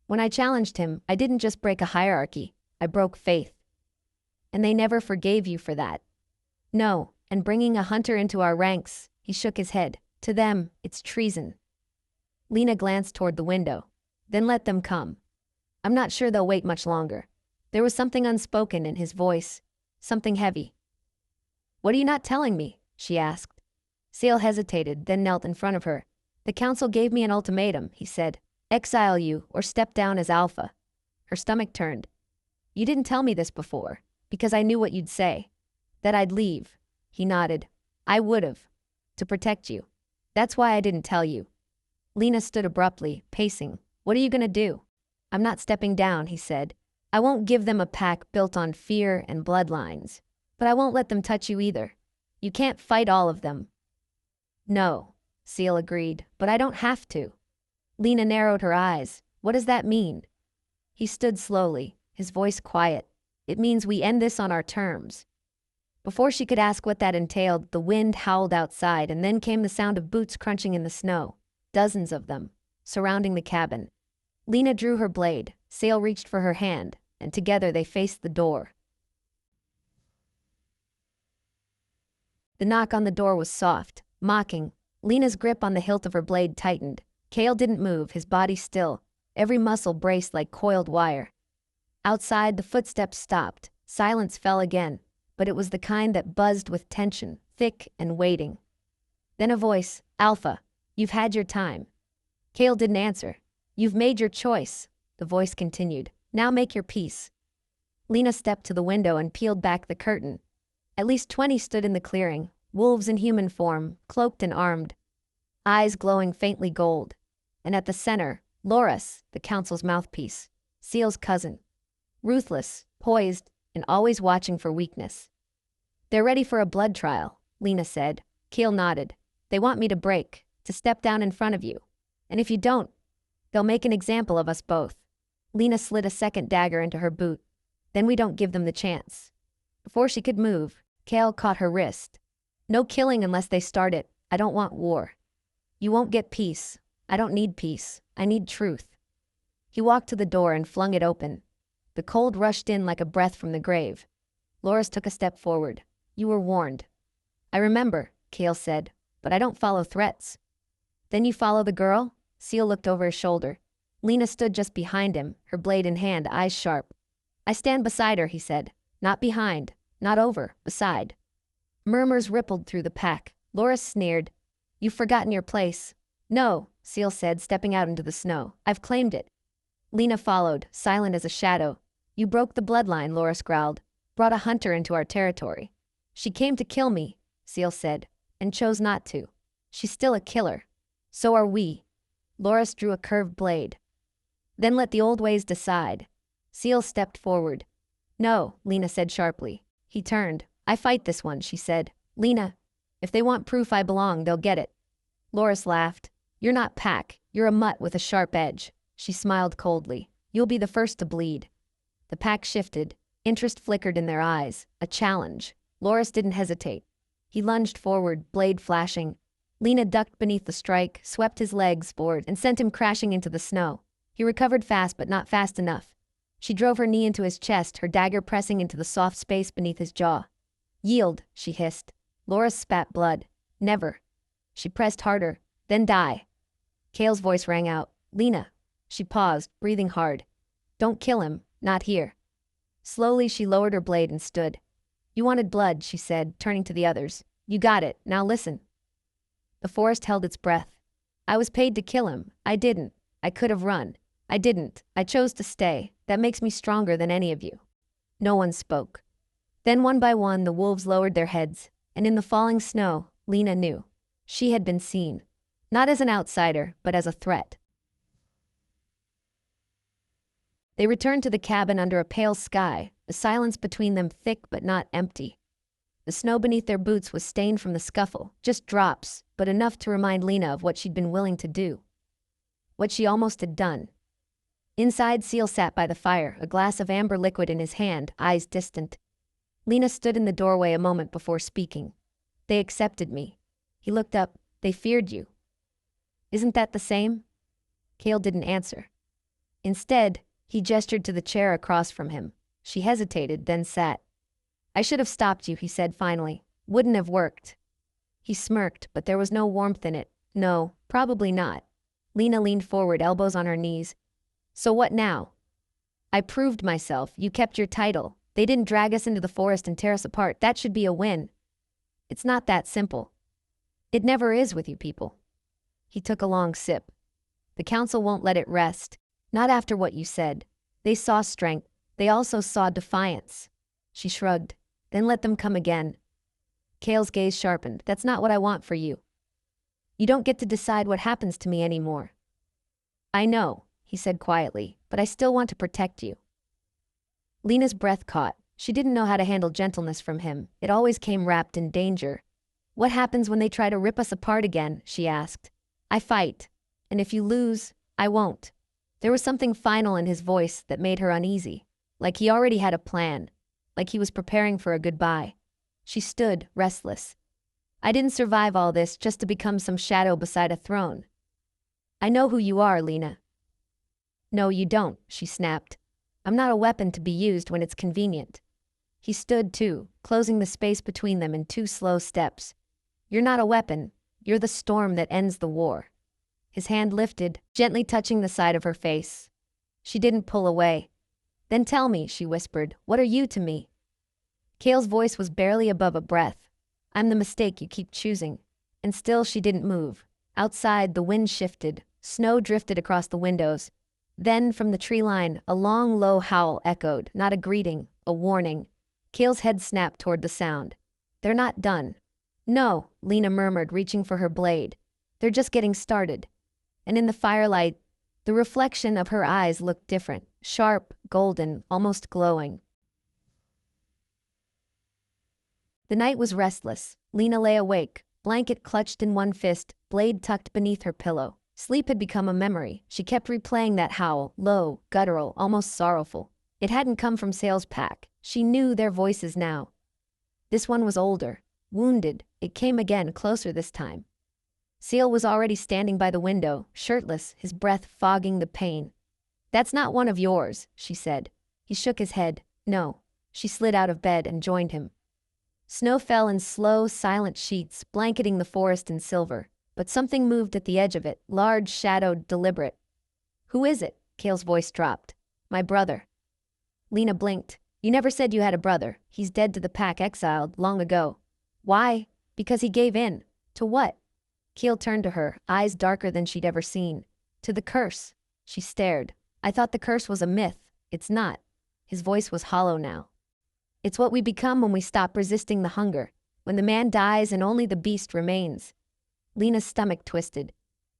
Speaker 1: When I challenged him, I didn't just break a hierarchy, I broke faith." "And they never forgave you for that?" "No, and bringing a hunter into our ranks," he shook his head. "To them, it's treason." Lena glanced toward the window. "Then let them come. I'm not sure they'll wait much longer." There was something unspoken in his voice, something heavy. "What are you not telling me?" she asked. Seal hesitated, then knelt in front of her. "The council gave me an ultimatum," he said. "Exile you or step down as alpha." Her stomach turned. "You didn't tell me this before, because I knew what you'd say. That I'd leave." He nodded. "I would've. To protect you. That's why I didn't tell you." Lena stood abruptly, pacing. "What are you gonna do?" "I'm not stepping down," he said. "I won't give them a pack built on fear and bloodlines. But I won't let them touch you either. You can't fight all of them." "No," Seal agreed, "but I don't have to." Lena narrowed her eyes. "What does that mean?" He stood slowly, his voice quiet. "It means we end this on our terms." Before she could ask what that entailed, the wind howled outside, and then came the sound of boots crunching in the snow. Dozens of them, surrounding the cabin. Lena drew her blade. Seal reached for her hand, and together they faced the door. The knock on the door was soft, mocking. Lena's grip on the hilt of her blade tightened. Kale didn't move, his body still, every muscle braced like coiled wire. Outside, the footsteps stopped. Silence fell again, but it was the kind that buzzed with tension, thick and waiting. Then a voice, "Alpha, you've had your time." Kale didn't answer. "You've made your choice," the voice continued. "Now make your peace." Lena stepped to the window and peeled back the curtain. At least 20 stood in the clearing, wolves in human form, cloaked and armed, eyes glowing faintly gold. And at the center, Loris, the council's mouthpiece, Seal's cousin. Ruthless, poised, and always watching for weakness. "They're ready for a blood trial," Lena said. Kale nodded. "They want me to break, to step down in front of you. And if you don't, they'll make an example of us both." Lena slid a second dagger into her boot. "Then we don't give them the chance." Before she could move, Kale caught her wrist. "No killing unless they start it. I don't want war. You won't get peace. I don't need peace. I need truth." He walked to the door and flung it open. The cold rushed in like a breath from the grave. Loris took a step forward. "You were warned." "I remember," Kale said, "but I don't follow threats." "Then you follow the girl?" Seal looked over his shoulder. Lena stood just behind him, her blade in hand, eyes sharp. "I stand beside her," he said. "Not behind, not over, beside." Murmurs rippled through the pack. Loris sneered. "You've forgotten your place." "No," Seal said, stepping out into the snow. "I've claimed it." Lena followed, silent as a shadow. "You broke the bloodline," Loris growled. "Brought a hunter into our territory." "She came to kill me," Seal said, "and chose not to. She's still a killer. So are we." Loris drew a curved blade. "Then let the old ways decide." Seal stepped forward. "No," Lena said sharply. He turned. "I fight this one," she said. "Lena, if they want proof I belong, they'll get it." Loris laughed. "You're not pack. You're a mutt with a sharp edge." She smiled coldly. "You'll be the first to bleed." The pack shifted. Interest flickered in their eyes. A challenge. Loris didn't hesitate. He lunged forward, blade flashing. Lena ducked beneath the strike, swept his legs forward, and sent him crashing into the snow. He recovered fast, but not fast enough. She drove her knee into his chest, her dagger pressing into the soft space beneath his jaw. "Yield," she hissed. Loris spat blood. "Never." She pressed harder. "Then die." Kale's voice rang out. "Lena." She paused, breathing hard. "Don't kill him. Not here." Slowly she lowered her blade and stood. "You wanted blood," she said, turning to the others. "You got it. Now listen." The forest held its breath. "I was paid to kill him. I didn't. I could have run. I didn't. I chose to stay. That makes me stronger than any of you." No one spoke. Then one by one the wolves lowered their heads, and in the falling snow, Lena knew. She had been seen. Not as an outsider, but as a threat. They returned to the cabin under a pale sky, the silence between them thick but not empty. The snow beneath their boots was stained from the scuffle, just drops, but enough to remind Lena of what she'd been willing to do. What she almost had done. Inside, Seal sat by the fire, a glass of amber liquid in his hand, eyes distant. Lena stood in the doorway a moment before speaking. "They accepted me." He looked up. "They feared you." "Isn't that the same?" Kale didn't answer. Instead, he gestured to the chair across from him. She hesitated, then sat. "I should have stopped you," he said finally. "Wouldn't have worked." He smirked, but there was no warmth in it. "No, probably not." Lena leaned forward, elbows on her knees. "So what now?" "I proved myself. You kept your title. They didn't drag us into the forest and tear us apart. That should be a win." "It's not that simple." "It never is with you people." He took a long sip. "The council won't let it rest. Not after what you said. They saw strength. They also saw defiance." She shrugged. "Then let them come again." Kale's gaze sharpened. "That's not what I want for you. You don't get to decide what happens to me anymore." "I know," he said quietly, "but I still want to protect you." Lena's breath caught. She didn't know how to handle gentleness from him. It always came wrapped in danger. "What happens when they try to rip us apart again?" she asked. "I fight. And if you lose, I won't." There was something final in his voice that made her uneasy. Like he already had a plan. Like he was preparing for a goodbye. She stood, restless. "I didn't survive all this just to become some shadow beside a throne. I know who you are, Lena." "No, you don't," she snapped. "I'm not a weapon to be used when it's convenient." He stood too, closing the space between them in 2 slow steps. "You're not a weapon. You're the storm that ends the war. His hand lifted, gently touching the side of her face. She didn't pull away. Then tell me, she whispered, what are you to me? Cale's voice was barely above a breath. I'm the mistake you keep choosing. And still she didn't move. Outside, the wind shifted. Snow drifted across the windows. Then, from the tree line, a long, low howl echoed, not a greeting, a warning. Cale's head snapped toward the sound. They're not done. No, Lena murmured, reaching for her blade. They're just getting started. And in the firelight, the reflection of her eyes looked different, sharp, golden, almost glowing. The night was restless. Lena lay awake, blanket clutched in one fist, blade tucked beneath her pillow. Sleep had become a memory. She kept replaying that howl, low, guttural, almost sorrowful. It hadn't come from Sale's pack. She knew their voices now. This one was older, wounded. It came again, closer this time. Seal was already standing by the window, shirtless, his breath fogging the pain. That's not one of yours, she said. He shook his head. No. She slid out of bed and joined him. Snow fell in slow, silent sheets, blanketing the forest in silver. But something moved at the edge of it, large, shadowed, deliberate. Who is it? Cale's voice dropped. My brother. Lena blinked. You never said you had a brother. He's dead to the pack, exiled, long ago. Why? Because he gave in. To what? Cale turned to her, eyes darker than she'd ever seen. To the curse. She stared. I thought the curse was a myth. It's not. His voice was hollow now. It's what we become when we stop resisting the hunger. When the man dies and only the beast remains. Lena's stomach twisted.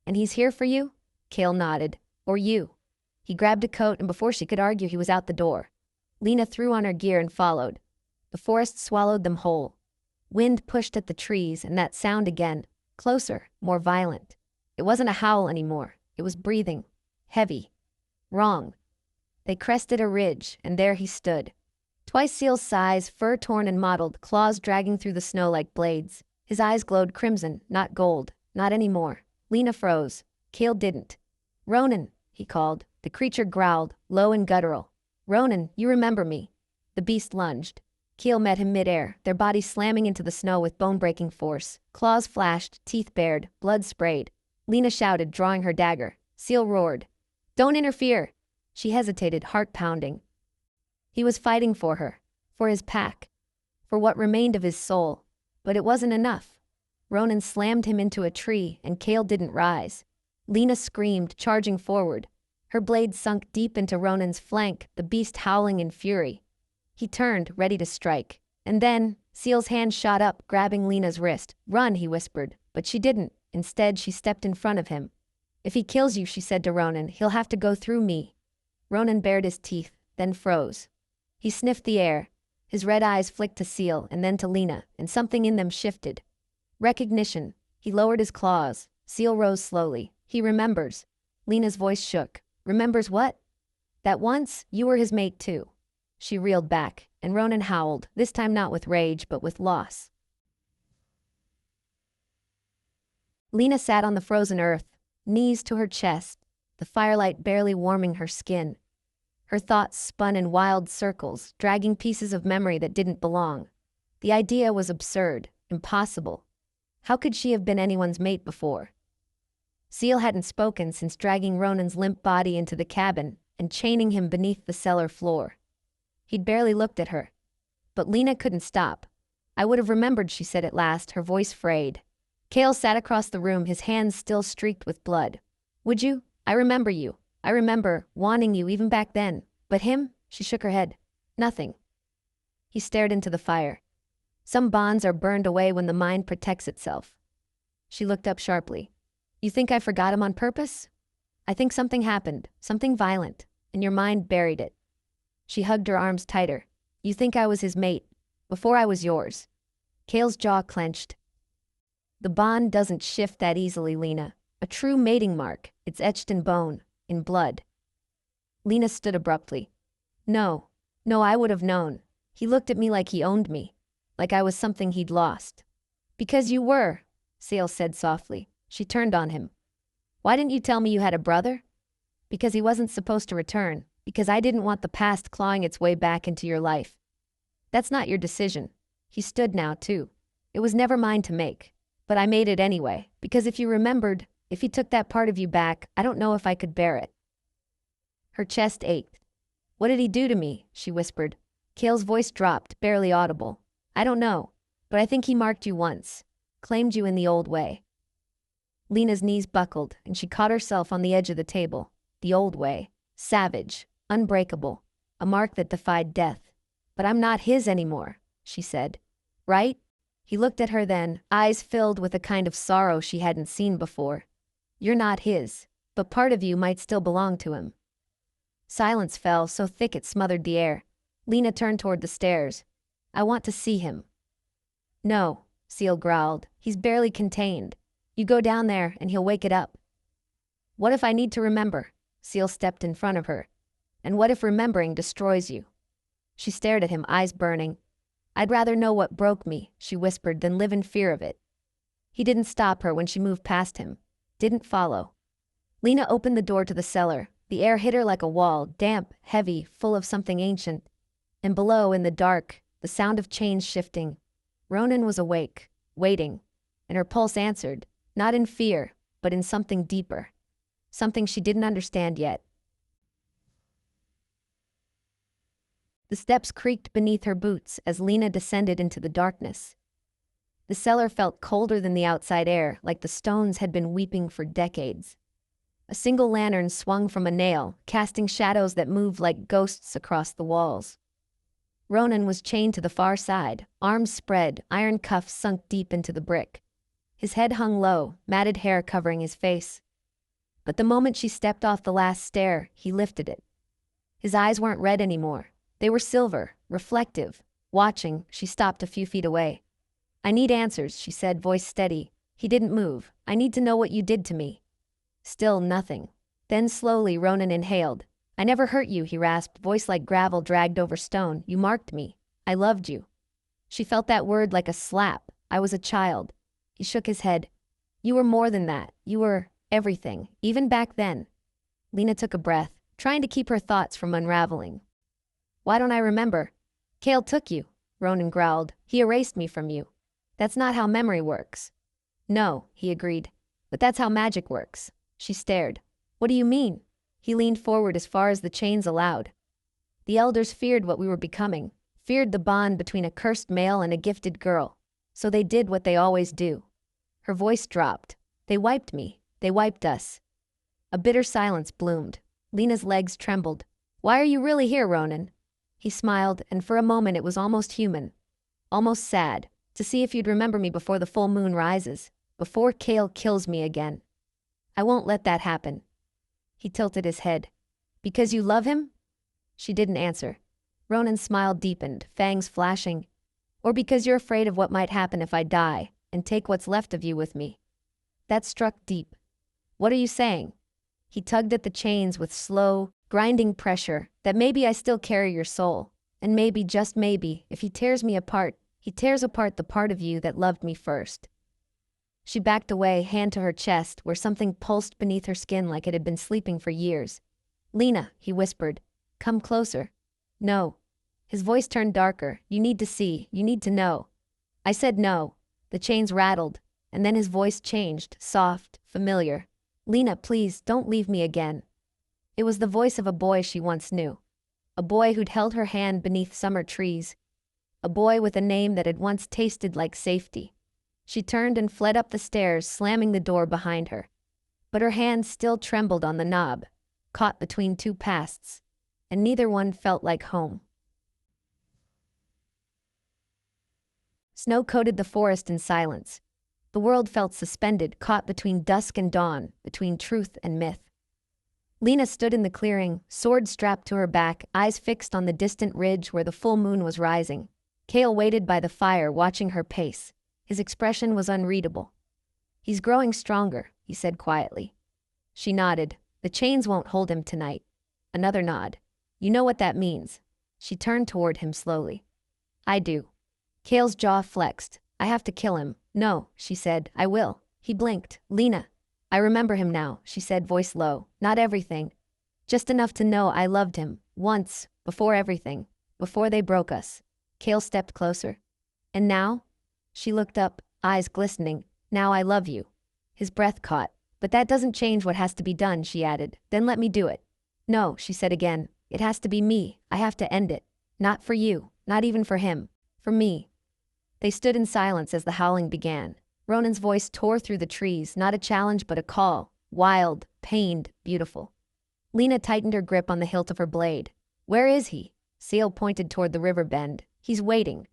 Speaker 1: And he's here for you? Cale nodded. Or you. He grabbed a coat and before she could argue he was out the door. Lena threw on her gear and followed. The forest swallowed them whole. Wind pushed at the trees and that sound again. Closer, more violent. It wasn't a howl anymore. It was breathing. Heavy. Wrong. They crested a ridge and there he stood. Twice Seal's size, fur torn and mottled, claws dragging through the snow like blades. His eyes glowed crimson, not gold. Not anymore. Lena froze. Cale didn't. Ronan, he called. The creature growled, low and guttural. Ronan, you remember me. The beast lunged. Cale met him midair, their bodies slamming into the snow with bone-breaking force. Claws flashed, teeth bared, blood sprayed. Lena shouted, drawing her dagger. Seal roared. Don't interfere. She hesitated, heart pounding. He was fighting for her. For his pack. For what remained of his soul. But it wasn't enough. Ronan slammed him into a tree, and Cale didn't rise. Lena screamed, charging forward. Her blade sunk deep into Ronan's flank, the beast howling in fury. He turned, ready to strike. And then, Seal's hand shot up, grabbing Lena's wrist. Run, he whispered. But she didn't. Instead, she stepped in front of him. If he kills you, she said to Ronan, he'll have to go through me. Ronan bared his teeth, then froze. He sniffed the air. His red eyes flicked to Seal and then to Lena, and something in them shifted. Recognition. He lowered his claws. Seal rose slowly. He remembers. Lena's voice shook. Remembers what? That once, you were his mate too. She reeled back, and Ronan howled, this time not with rage, but with loss. Lena sat on the frozen earth, knees to her chest, the firelight barely warming her skin. Her thoughts spun in wild circles, dragging pieces of memory that didn't belong. The idea was absurd, impossible. How could she have been anyone's mate before? Seal hadn't spoken since dragging Ronan's limp body into the cabin and chaining him beneath the cellar floor. He'd barely looked at her. But Lena couldn't stop. I would have remembered, she said at last, her voice frayed. Cale sat across the room, his hands still streaked with blood. Would you? I remember you. I remember wanting you even back then. But him? She shook her head. Nothing. He stared into the fire. Some bonds are burned away when the mind protects itself. She looked up sharply. You think I forgot him on purpose? I think something happened, something violent, and your mind buried it. She hugged her arms tighter. You think I was his mate, before I was yours. Cale's jaw clenched. The bond doesn't shift that easily, Lena. A true mating mark. It's etched in bone, in blood. Lena stood abruptly. No, I would have known. He looked at me like he owned me, like I was something he'd lost. Because you were, Sale said softly. She turned on him. Why didn't you tell me you had a brother? Because he wasn't supposed to return. Because I didn't want the past clawing its way back into your life. That's not your decision. He stood now, too. It was never mine to make. But I made it anyway, because if you remembered, if he took that part of you back, I don't know if I could bear it. Her chest ached. What did he do to me? She whispered. Cale's voice dropped, barely audible. I don't know, but I think he marked you once, claimed you in the old way. Lena's knees buckled, and she caught herself on the edge of the table. The old way. Savage. Unbreakable. A mark that defied death. But I'm not his anymore, she said. Right? He looked at her then, eyes filled with a kind of sorrow she hadn't seen before. You're not his, but part of you might still belong to him. Silence fell so thick it smothered the air. Lena turned toward the stairs. I want to see him. No, Seal growled. He's barely contained. You go down there and he'll wake it up. What if I need to remember? Seal stepped in front of her. And what if remembering destroys you? She stared at him, eyes burning. I'd rather know what broke me, she whispered, than live in fear of it. He didn't stop her when she moved past him. Didn't follow. Lena opened the door to the cellar. The air hit her like a wall, damp, heavy, full of something ancient. And below, in the dark, the sound of chains shifting. Ronan was awake, waiting, and her pulse answered, not in fear, but in something deeper. Something she didn't understand yet. The steps creaked beneath her boots as Lena descended into the darkness. The cellar felt colder than the outside air, like the stones had been weeping for decades. A single lantern swung from a nail, casting shadows that moved like ghosts across the walls. Ronan was chained to the far side, arms spread, iron cuffs sunk deep into the brick. His head hung low, matted hair covering his face. But the moment she stepped off the last stair, he lifted it. His eyes weren't red anymore. They were silver, reflective. Watching, she stopped a few feet away. I need answers, she said, voice steady. He didn't move. I need to know what you did to me. Still nothing. Then slowly Ronan inhaled. I never hurt you, he rasped, voice like gravel dragged over stone. You marked me. I loved you. She felt that word like a slap. I was a child. He shook his head. You were more than that. You were everything, even back then. Lena took a breath, trying to keep her thoughts from unraveling. Why don't I remember? Cale took you, Ronan growled. He erased me from you. That's not how memory works. No, he agreed. But that's how magic works. She stared. What do you mean? He leaned forward as far as the chains allowed. The elders feared what we were becoming, feared the bond between a cursed male and a gifted girl. So they did what they always do. Her voice dropped. They wiped me. They wiped us. A bitter silence bloomed. Lena's legs trembled. Why are you really here, Ronan? He smiled, and for a moment it was almost human. Almost sad. To see if you'd remember me before the full moon rises. Before Cale kills me again. I won't let that happen. He tilted his head. Because you love him? She didn't answer. Ronan's smile deepened, fangs flashing. Or because you're afraid of what might happen if I die, and take what's left of you with me. That struck deep. What are you saying? He tugged at the chains with slow, grinding pressure, that maybe I still carry your soul. And maybe, just maybe, if he tears me apart, he tears apart the part of you that loved me first. She backed away, hand to her chest, where something pulsed beneath her skin like it had been sleeping for years. Lena, he whispered. Come closer. No. His voice turned darker. You need to see. You need to know. I said no. The chains rattled, and then his voice changed, soft, familiar. Lena, please, don't leave me again. It was the voice of a boy she once knew. A boy who'd held her hand beneath summer trees. A boy with a name that had once tasted like safety. She turned and fled up the stairs, slamming the door behind her. But her hand still trembled on the knob, caught between two pasts, and neither one felt like home. Snow coated the forest in silence. The world felt suspended, caught between dusk and dawn, between truth and myth. Lena stood in the clearing, sword strapped to her back, eyes fixed on the distant ridge where the full moon was rising. Cale waited by the fire, watching her pace. His expression was unreadable. He's growing stronger, he said quietly. She nodded. The chains won't hold him tonight. Another nod. You know what that means. She turned toward him slowly. I do. Cale's jaw flexed. I have to kill him. No, she said. I will. He blinked. Lena. I remember him now, she said, voice low. Not everything. Just enough to know I loved him. Once. Before everything. Before they broke us. Cale stepped closer. And now? She looked up, eyes glistening. Now I love you." His breath caught. "But that doesn't change what has to be done," she added. "Then let me do it." "No," she said again. "It has to be me. I have to end it. Not for you, not even for him. For me." They stood in silence as the howling began. Ronan's voice tore through the trees, not a challenge but a call. Wild, pained, beautiful. Lena tightened her grip on the hilt of her blade. "Where is he?" Seal pointed toward the river bend. "He's waiting."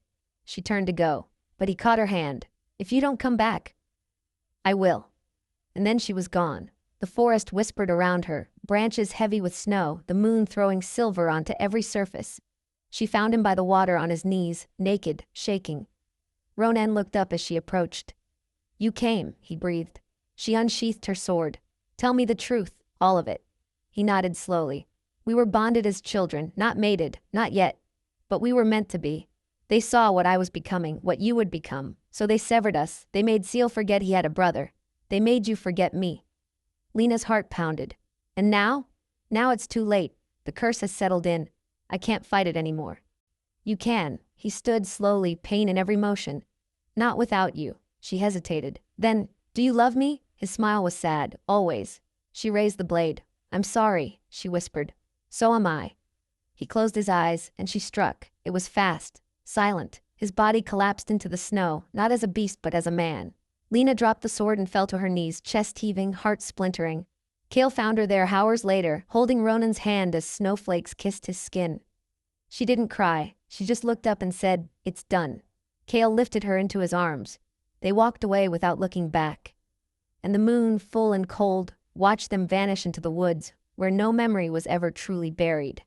Speaker 1: She turned to go, but he caught her hand. "If you don't come back." "I will." And then she was gone. The forest whispered around her, branches heavy with snow, the moon throwing silver onto every surface. She found him by the water on his knees, naked, shaking. Ronan looked up as she approached. "You came," he breathed. She unsheathed her sword. "Tell me the truth, all of it." He nodded slowly. "We were bonded as children, not mated, not yet. But we were meant to be. They saw what I was becoming, what you would become. So they severed us. They made Seal forget he had a brother. They made you forget me." Lena's heart pounded. "And now? Now it's too late. The curse has settled in. I can't fight it anymore." "You can." He stood slowly, pain in every motion. "Not without you." She hesitated. "Then, do you love me?" His smile was sad, always. She raised the blade. "I'm sorry," she whispered. "So am I." He closed his eyes, and she struck. It was fast, silent. His body collapsed into the snow, not as a beast but as a man. Lena dropped the sword and fell to her knees, chest heaving, heart splintering. Cale found her there hours later, holding Ronan's hand as snowflakes kissed his skin. She didn't cry. She just looked up and said, "It's done." Cale lifted her into his arms. They walked away without looking back. And the moon, full and cold, watched them vanish into the woods, where no memory was ever truly buried.